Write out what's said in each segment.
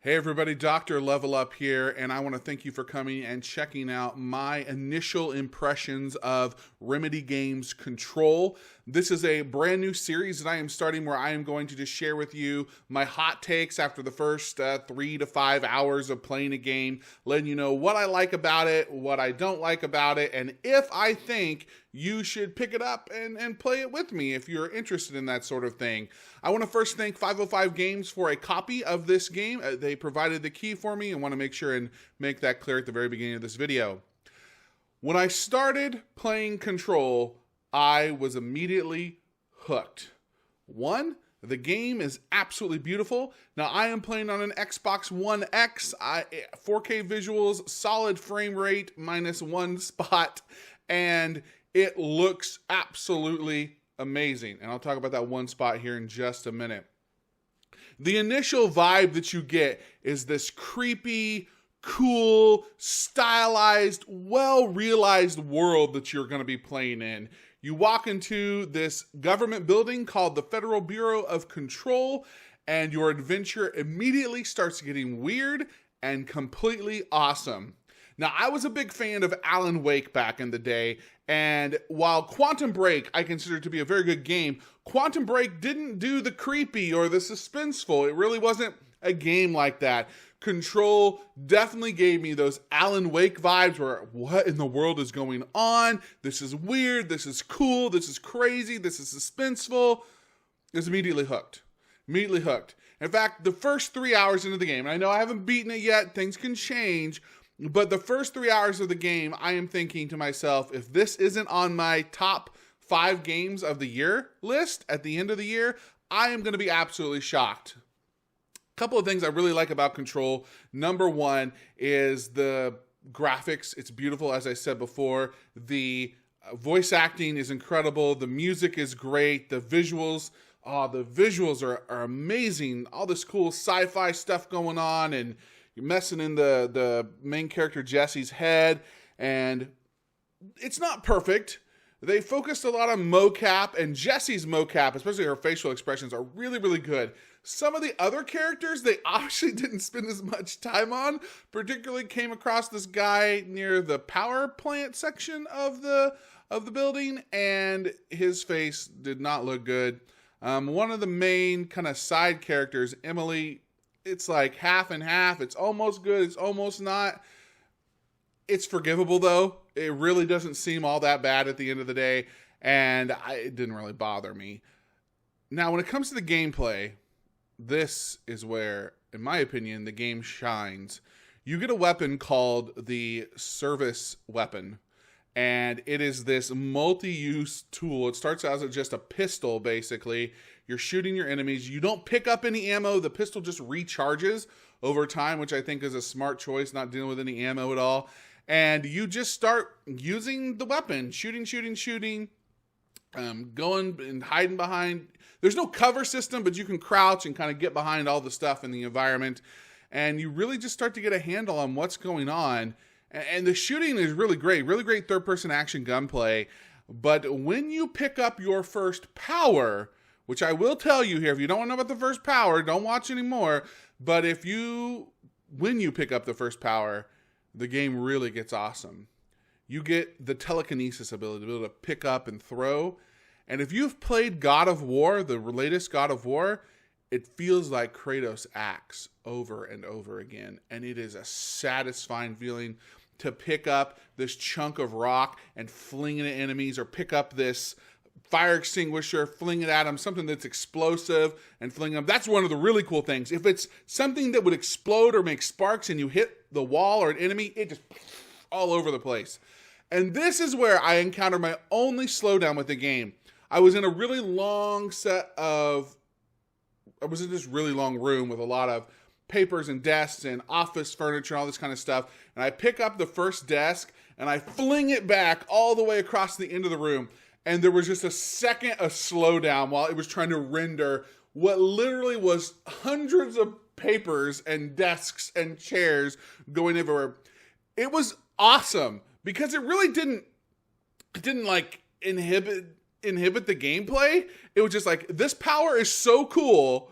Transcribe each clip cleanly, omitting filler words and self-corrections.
Hey everybody, DrLevelUp here, and I want to thank you for coming and checking out my initial impressions of Remedy Games Control. This is a brand new series that I am starting where I am going to just share with you my hot takes after the first 3 to 5 hours of playing a game, letting you know what I like about it, what I don't like about it, and if I think you should pick it up and play it with me if you're interested in that sort of thing. I want to first thank 505 Games for a copy of this game. They provided the key for me and want to make sure and make that clear at the very beginning of this video. When I started playing Control, I was immediately hooked. One, the game is absolutely beautiful. Now, I am playing on an Xbox One X, 4K visuals, solid frame rate, minus one spot, and it looks absolutely amazing. And I'll talk about that one spot here in just a minute. The initial vibe that you get is this creepy, cool, stylized, well-realized world that you're going to be playing in. You walk into this government building called the Federal Bureau of Control, and your adventure immediately starts getting weird and completely awesome. Now, I was a big fan of Alan Wake back in the day, and while Quantum Break I consider to be a very good game, Quantum Break didn't do the creepy or the suspenseful. It really wasn't a game like that. Control definitely gave me those Alan Wake vibes where, what in the world is going on? This is weird, this is cool, this is crazy, this is suspenseful. I was immediately hooked. Immediately hooked. In fact, the first 3 hours into the game, and I know I haven't beaten it yet, things can change, but the first 3 hours of the game, I am thinking to myself, if this isn't on my top 5 games of the year list at the end of the year, I am going to be absolutely shocked. A couple of things I really like about Control. Number one is the graphics. It's beautiful, as I said before. The voice acting is incredible. The music is great. The visuals are amazing. All this cool sci-fi stuff going on, and you're messing in the main character Jesse's head, and it's not perfect. They focused a lot on mocap, and Jesse's mocap, especially her facial expressions, are really, really good. Some of the other characters they obviously didn't spend as much time on. Particularly came across this guy near the power plant section of the building, and his face did not look good. One of the main kind of side characters, Emily, it's like half and half. It's almost good. It's almost not. It's forgivable, though. It really doesn't seem all that bad at the end of the day, and it didn't really bother me. Now, when it comes to the gameplay, this is where, in my opinion, the game shines. You get a weapon called the service weapon, and it is this multi-use tool. It starts out as just a pistol, basically. You're shooting your enemies. You don't pick up any ammo. The pistol just recharges over time, which I think is a smart choice, not dealing with any ammo at all. And you just start using the weapon, shooting, going and hiding behind. There's no cover system, but you can crouch and kind of get behind all the stuff in the environment. And you really just start to get a handle on what's going on. And the shooting is really great third-person action gunplay. But when you pick up your first power, which I will tell you here, if you don't want to know about the first power, don't watch anymore. But when you pick up the first power, the game really gets awesome. You get the telekinesis ability to be able to pick up and throw. And if you've played God of War, the latest God of War, it feels like Kratos acts over and over again. And it is a satisfying feeling to pick up this chunk of rock and fling it at enemies, or pick up this fire extinguisher, fling it at them, something that's explosive, and fling them. That's one of the really cool things. If it's something that would explode or make sparks and you hit the wall or an enemy, it just all over the place. And this is where I encountered my only slowdown with the game. I was in this really long room with a lot of papers and desks and office furniture and all this kind of stuff. And I pick up the first desk and I fling it back all the way across the end of the room. And there was just a second of slowdown while it was trying to render what literally was hundreds of papers and desks and chairs going everywhere. It was awesome because it really didn't like inhibit the gameplay. It was just like, this power is so cool.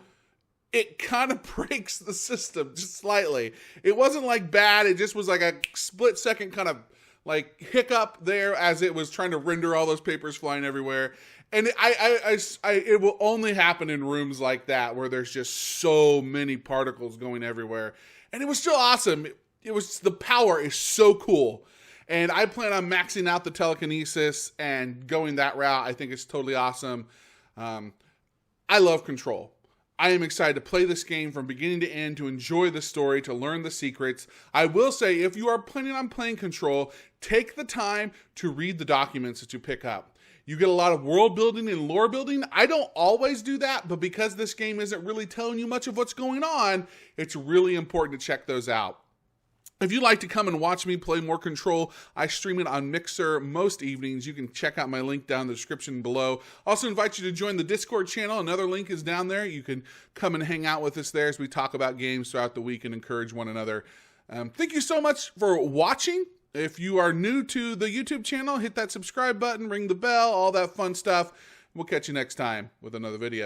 it kind of breaks the system just slightly. It wasn't like bad, it just was like a split second kind of like hiccup there as it was trying to render all those papers flying everywhere. And it will only happen in rooms like that where there's just so many particles going everywhere. And it was still awesome. It was, the power is so cool. And I plan on maxing out the telekinesis and going that route. I think it's totally awesome. I love Control. I am excited to play this game from beginning to end, to enjoy the story, to learn the secrets. I will say, if you are planning on playing Control, take the time to read the documents that you pick up. You get a lot of world building and lore building. I don't always do that, but because this game isn't really telling you much of what's going on, it's really important to check those out. If you'd like to come and watch me play more Control, I stream it on Mixer most evenings. You can check out my link down in the description below. Also invite you to join the Discord channel. Another link is down there. You can come and hang out with us there as we talk about games throughout the week and encourage one another. Thank you so much for watching. If you are new to the YouTube channel, hit that subscribe button, ring the bell, all that fun stuff. We'll catch you next time with another video.